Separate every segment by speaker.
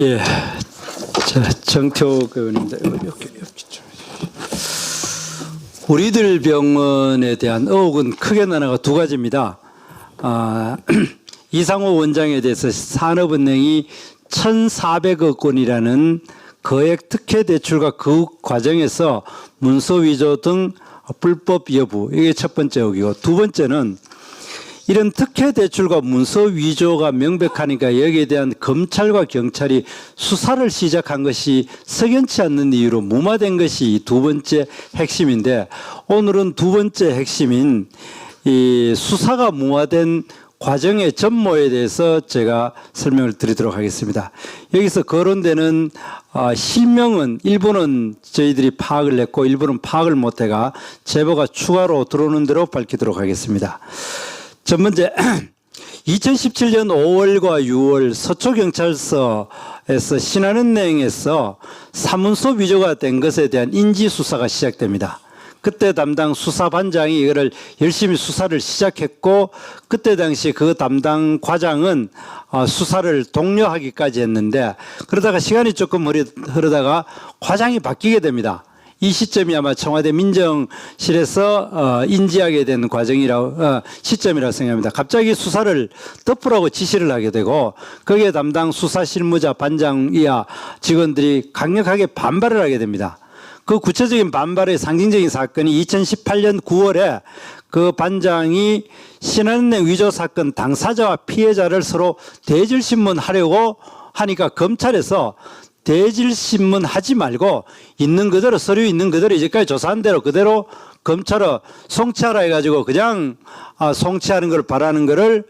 Speaker 1: 예, 자, 정태호 의원입니다. 여기 좀. 우리들 병원에 대한 의혹은 크게 나눠가 두 가지입니다. 이상호 원장에 대해서 산업은행이 1,400억 원이라는 거액 특혜 대출과 그 과정에서 문서 위조 등 불법 여부, 이게 첫 번째 의혹이고, 두 번째는 이런 특혜 대출과 문서 위조가 명백하니까 여기에 대한 검찰과 경찰이 수사를 시작한 것이 석연치 않는 이유로 무마된 것이 두 번째 핵심인데, 오늘은 두 번째 핵심인 이 수사가 무마된 과정의 전모에 대해서 제가 설명을 드리도록 하겠습니다. 여기서 거론되는 실명은 일부는 저희들이 파악을 했고 일부는 파악을 못해가 제보가 추가로 들어오는 대로 밝히도록 하겠습니다. 첫 번째, 2017년 5월과 6월 서초경찰서에서 신한은행에서 사문서 위조가 된 것에 대한 인지수사가 시작됩니다. 그때 담당 수사반장이 이거를 열심히 수사를 시작했고, 그때 당시 그 담당 과장은 수사를 독려하기까지 했는데, 그러다가 시간이 조금 흐르다가 과장이 바뀌게 됩니다. 이 시점이 아마 청와대 민정실에서 인지하게 된 시점이라고 생각합니다. 갑자기 수사를 덮으라고 지시를 하게 되고, 거기에 담당 수사실무자 반장 이하 직원들이 강력하게 반발을 하게 됩니다. 그 구체적인 반발의 상징적인 사건이 2018년 9월에 그 반장이 신한은행 위조 사건 당사자와 피해자를 서로 대질신문하려고 하니까 검찰에서 대질신문 하지 말고 있는 그대로, 서류 있는 그대로 이제까지 조사한 대로 그대로 검찰로 송치하라 해가지고 그냥 송치하는 걸 바라는 거를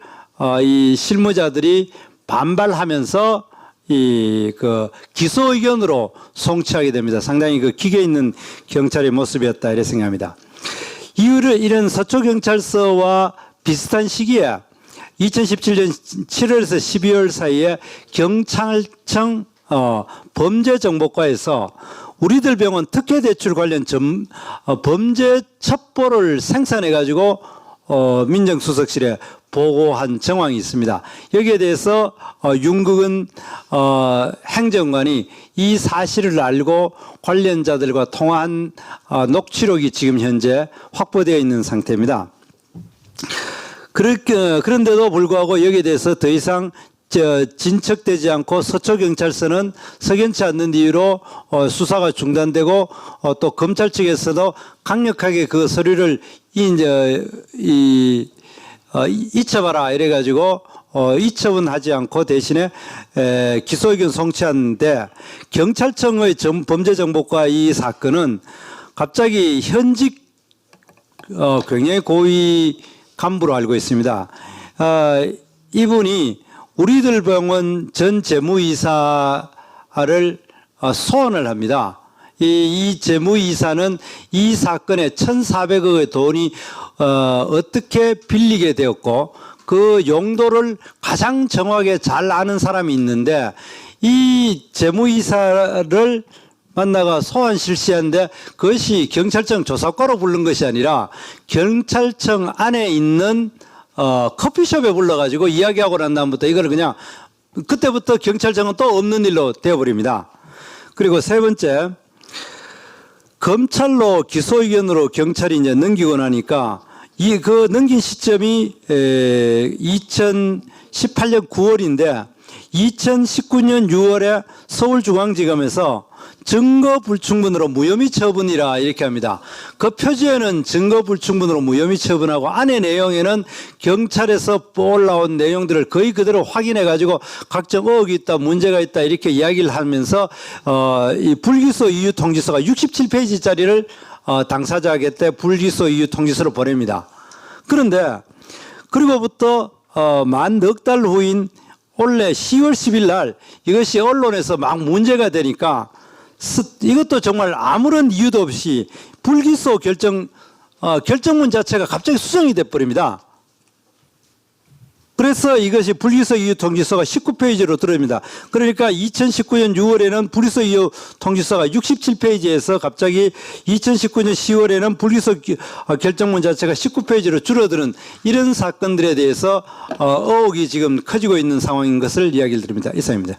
Speaker 1: 이 실무자들이 반발하면서 그 기소 의견으로 송치하게 됩니다. 상당히 그 기계 있는 경찰의 모습이었다 이렇게 생각합니다. 이유를 이런 서초경찰서와 비슷한 시기에 2017년 7월에서 12월 사이에 경찰청 범죄정보과에서 우리들 병원 특혜대출 관련 범죄 첩보를 생산해가지고 민정수석실에 보고한 정황이 있습니다. 여기에 대해서 윤국은 행정관이 이 사실을 알고 관련자들과 통화한 녹취록이 지금 현재 확보되어 있는 상태입니다. 그런데도 불구하고 여기에 대해서 더 이상 진척되지 않고 서초경찰서는 석연치 않는 이유로 수사가 중단되고 또 검찰 측에서도 강력하게 그 서류를 잊혀봐라 이래가지고 이첩은 하지 않고 대신에 기소의견 송치하는데, 경찰청의 범죄정보과 이 사건은 갑자기 현직 굉장히 고위 간부로 알고 있습니다. 이분이 우리들 병원 전 재무이사를 소환을 합니다. 이 재무이사는 이 사건에 1,400억의 돈이 어떻게 빌리게 되었고 그 용도를 가장 정확하게 잘 아는 사람이 있는데, 이 재무이사를 만나가 소환 실시하는데 그것이 경찰청 조사과로 부른 것이 아니라 경찰청 안에 있는 커피숍에 불러가지고 이야기하고 난 다음부터 이걸 그냥 그때부터 경찰청은 또 없는 일로 되어버립니다. 그리고 세 번째, 검찰로 기소 의견으로 경찰이 이제 넘기고 나니까 그 넘긴 시점이 2018년 9월인데 2019년 6월에 서울중앙지검에서 증거 불충분으로 무혐의 처분이라 이렇게 합니다. 그 표지에는 증거 불충분으로 무혐의 처분하고 안의 내용에는 경찰에서 올라온 내용들을 거의 그대로 확인해 가지고 각종 의혹이 있다, 문제가 있다 이렇게 이야기를 하면서 이 불기소 이유 통지서가 67페이지짜리를 당사자에게 불기소 이유 통지서를 보냅니다. 그런데 그리고부터 만 넉 달 후인 올해 10월 10일 날 이것이 언론에서 막 문제가 되니까 이것도 정말 아무런 이유도 없이 불기소 결정문 자체가 갑자기 수정이 돼버립니다. 그래서 이것이 불기소 이유 통지서가 19페이지로 들어옵니다. 그러니까 2019년 6월에는 불기소 이유 통지서가 67페이지에서 갑자기 2019년 10월에는 불기소 결정문 자체가 19페이지로 줄어드는 이런 사건들에 대해서 의혹이 지금 커지고 있는 상황인 것을 이야기를 드립니다. 이상입니다.